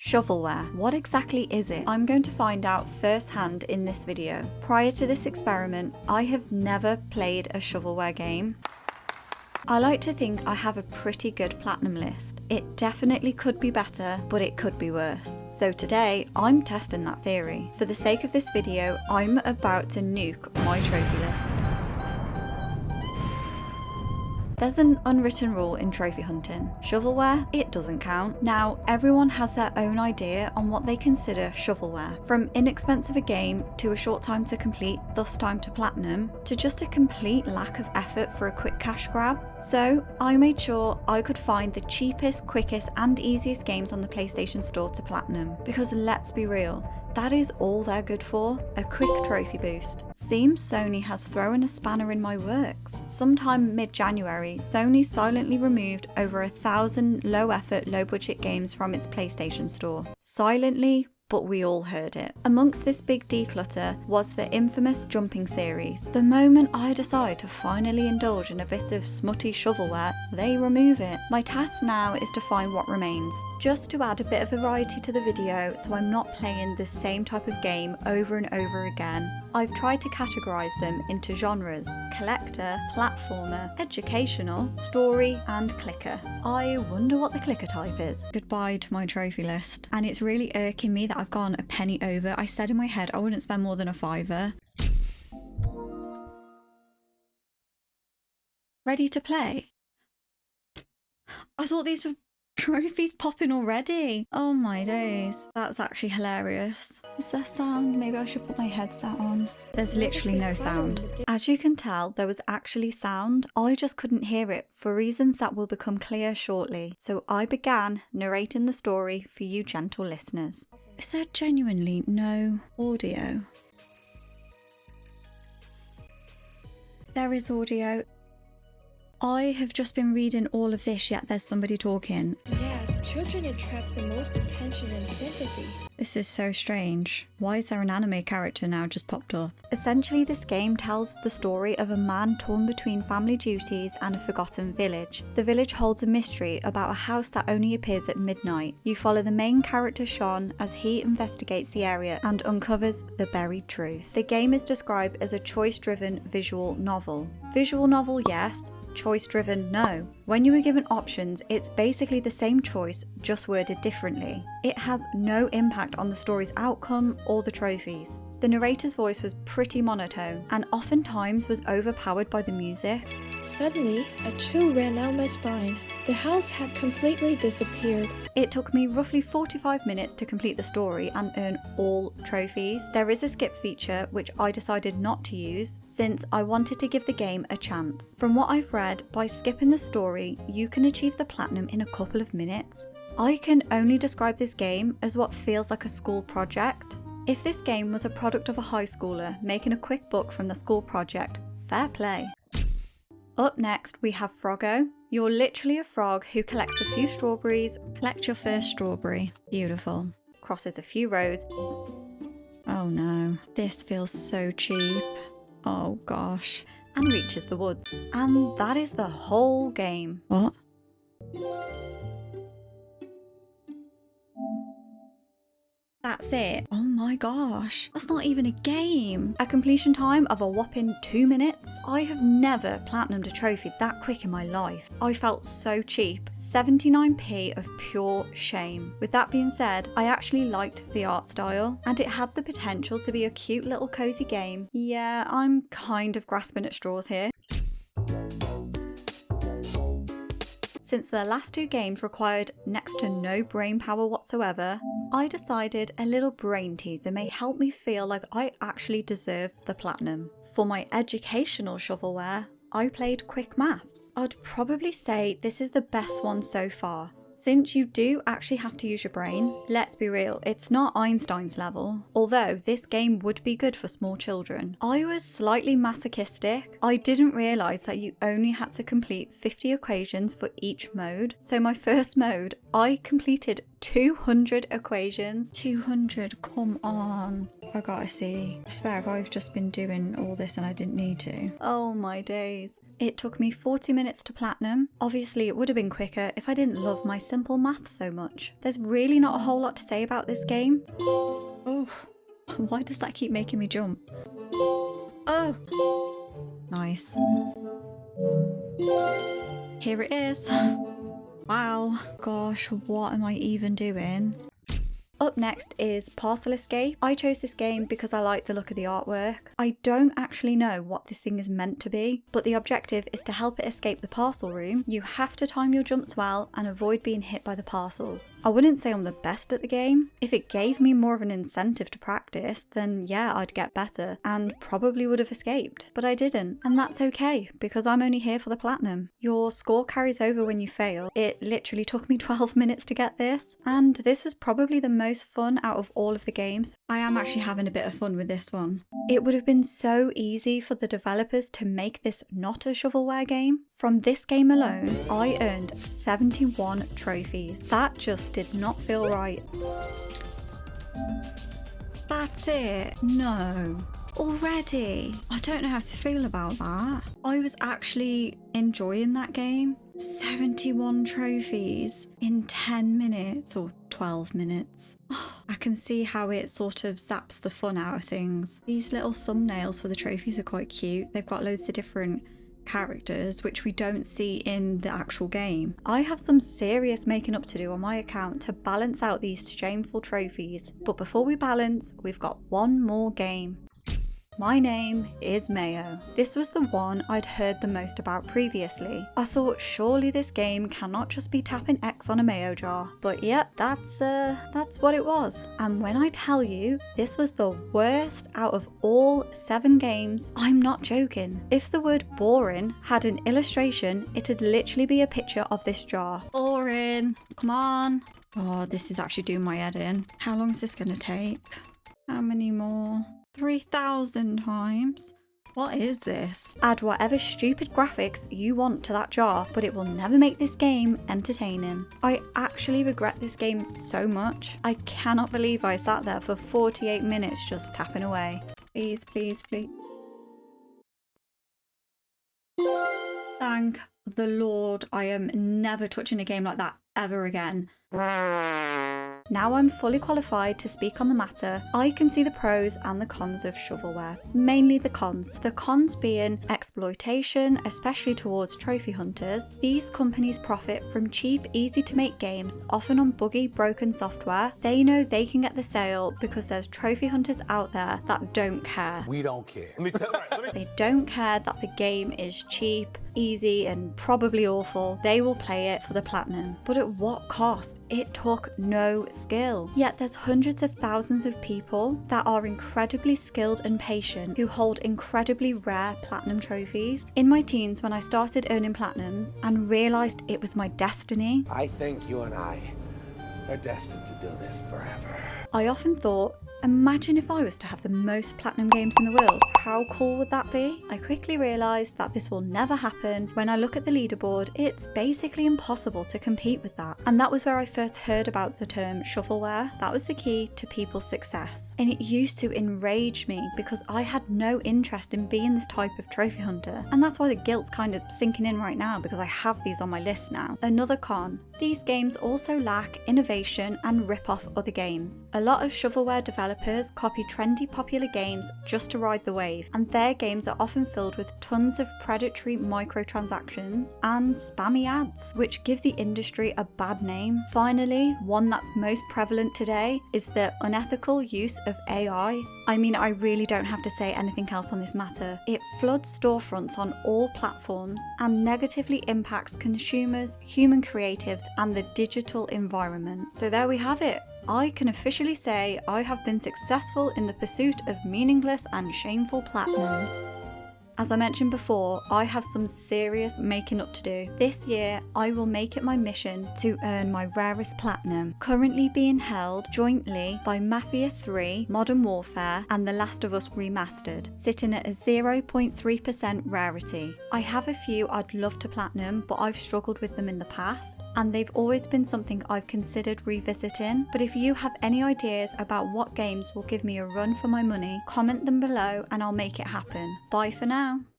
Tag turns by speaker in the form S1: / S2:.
S1: Shovelware. What exactly is it? I'm going to find out firsthand in this video. Prior to this experiment, I have never played a shovelware game. I like to think I have a pretty good platinum list. It definitely could be better, but it could be worse. So today, I'm testing that theory. For the sake of this video, I'm about to nuke my trophy list. There's an unwritten rule in trophy hunting. Shovelware, it doesn't count. Now, everyone has their own idea on what they consider shovelware. From inexpensive a game to a short time to complete, thus time to platinum, to just a complete lack of effort for a quick cash grab. So, I made sure I could find the cheapest, quickest and easiest games on the PlayStation Store to platinum. Because let's be real, that is all they're good for, a quick trophy boost. Seems Sony has thrown a spanner in my works. Sometime mid-January, Sony silently removed over 1,000 low-effort, low-budget games from its PlayStation Store. Silently, but we all heard it. Amongst this big declutter was the infamous jumping series. The moment I decide to finally indulge in a bit of smutty shovelware, they remove it. My task now is to find what remains, just to add a bit of variety to the video so I'm not playing the same type of game over and over again. I've tried to categorise them into genres: collector, platformer, educational, story and clicker. I wonder what the clicker type is. Goodbye to my trophy list. And it's really irking me that I've gone a penny over. I said in my head I wouldn't spend more than a £5. Ready to play? I thought these were trophies popping already. Oh my days. That's actually hilarious. Is there sound? Maybe I should put my headset on. There's literally no sound. As you can tell, there was actually sound. I just couldn't hear it for reasons that will become clear shortly. So I began narrating the story for you gentle listeners. Is there genuinely no audio? There is audio. I have just been reading all of this, yet there's somebody talking.
S2: Yes, children attract the most attention and sympathy.
S1: This is so strange. Why is there an anime character now just popped up? Essentially, this game tells the story of a man torn between family duties and a forgotten village. The village holds a mystery about a house that only appears at midnight. You follow the main character Sean as he investigates the area and uncovers the buried truth. The game is described as a choice-driven visual novel. Visual novel, yes. Choice-driven, no. When you are given options, it's basically the same choice, just worded differently. It has no impact on the story's outcome or the trophies. The narrator's voice was pretty monotone and oftentimes was overpowered by the music.
S2: Suddenly, a chill ran down my spine. The house had completely disappeared.
S1: It took me roughly 45 minutes to complete the story and earn all trophies. There is a skip feature which I decided not to use since I wanted to give the game a chance. From what I've read, by skipping the story, you can achieve the platinum in a couple of minutes. I can only describe this game as what feels like a school project. If this game was a product of a high schooler making a quick buck from the school project, fair play. Up next, we have Froggo. You're literally a frog who collects a few strawberries. Collect your first strawberry. Beautiful. Crosses a few roads. Oh no, this feels so cheap. Oh gosh. And reaches the woods. And that is the whole game. What? That's it. Oh my gosh. That's not even a game. A completion time of a whopping 2 minutes. I have never platinumed a trophy that quick in my life. I felt so cheap. 79p of pure shame. With that being said, I actually liked the art style and it had the potential to be a cute little cozy game. Yeah, I'm kind of grasping at straws here. Since the last two games required next to no brain power whatsoever, I decided a little brain teaser may help me feel like I actually deserve the platinum. For my educational shovelware, I played Quick Mafs. I'd probably say this is the best one so far. Since you do actually have to use your brain, let's be real, it's not Einstein's level. Although this game would be good for small children. I was slightly masochistic. I didn't realise that you only had to complete 50 equations for each mode. So my first mode, I completed 200 equations. 200, come on. I gotta see. I swear if I've just been doing all this and I didn't need to. Oh my days. It took me 40 minutes to platinum. Obviously it would have been quicker if I didn't love my simple maths so much. There's really not a whole lot to say about this game. Oh, why does that keep making me jump? Oh, nice. Here it is. Wow, gosh, what am I even doing? Up next is Parcel Escape. I chose this game because I like the look of the artwork. I don't actually know what this thing is meant to be, but the objective is to help it escape the parcel room. You have to time your jumps well and avoid being hit by the parcels. I wouldn't say I'm the best at the game. If it gave me more of an incentive to practice, then yeah, I'd get better and probably would have escaped. But I didn't, and that's okay because I'm only here for the platinum. Your score carries over when you fail. It literally took me 12 minutes to get this, and this was probably the most fun out of all of the games. I am actually having a bit of fun with this one. It would have been so easy for the developers to make this not a shovelware game. From this game alone, I earned 71 trophies. That just did not feel right. That's it? No. Already? I don't know how to feel about that. I was actually enjoying that game. 71 trophies in 10 minutes or 12 minutes. I can see how it sort of zaps the fun out of things. These little thumbnails for the trophies are quite cute. They've got loads of different characters which we don't see in the actual game. I have some serious making up to do on my account to balance out these shameful trophies. But before we balance, we've got one more game. My name is Mayo. This was the one I'd heard the most about previously. I thought surely this game cannot just be tapping X on a Mayo jar, but yep, that's what it was. And when I tell you this was the worst out of all 7 games, I'm not joking. If the word boring had an illustration, it'd literally be a picture of this jar. Boring, come on. Oh, this is actually doing my head in. How long is this gonna take? How many more? 3,000 times? What is this? Add whatever stupid graphics you want to that jar, but it will never make this game entertaining. I actually regret this game so much. I cannot believe I sat there for 48 minutes just tapping away. Please, please, please. Thank the Lord I am never touching a game like that ever again. Now I'm fully qualified to speak on the matter, I can see the pros and the cons of shovelware. Mainly the cons. The cons being exploitation, especially towards trophy hunters. These companies profit from cheap, easy to make games, often on buggy, broken software. They know they can get the sale because there's trophy hunters out there that don't care.
S3: We don't care.
S1: They don't care that the game is cheap, easy and probably awful. They will play it for the platinum. But at what cost? It took no skill. Yet there's hundreds of thousands of people that are incredibly skilled and patient who hold incredibly rare platinum trophies. In my teens, when I started earning platinums and realised it was my destiny,
S3: I think you and I are destined to do this forever.
S1: I often thought, imagine if I was to have the most platinum games in the world. How cool would that be? I quickly realised that this will never happen. When I look at the leaderboard, it's basically impossible to compete with that. And that was where I first heard about the term shovelware. That was the key to people's success. And it used to enrage me because I had no interest in being this type of trophy hunter. And that's why the guilt's kind of sinking in right now because I have these on my list now. Another con. These games also lack innovation and rip off other games. A lot of shovelware developers copy trendy popular games just to ride the wave, and their games are often filled with tons of predatory microtransactions and spammy ads, which give the industry a bad name. Finally, one that's most prevalent today is the unethical use of AI. I mean, I really don't have to say anything else on this matter. It floods storefronts on all platforms and negatively impacts consumers, human creatives, and the digital environment. So there we have it. I can officially say I have been successful in the pursuit of meaningless and shameful platinums. As I mentioned before, I have some serious making up to do. This year, I will make it my mission to earn my rarest platinum, currently being held jointly by Mafia 3, Modern Warfare, and The Last of Us Remastered, sitting at a 0.3% rarity. I have a few I'd love to platinum, but I've struggled with them in the past, and they've always been something I've considered revisiting. But if you have any ideas about what games will give me a run for my money, comment them below and I'll make it happen. Bye for now.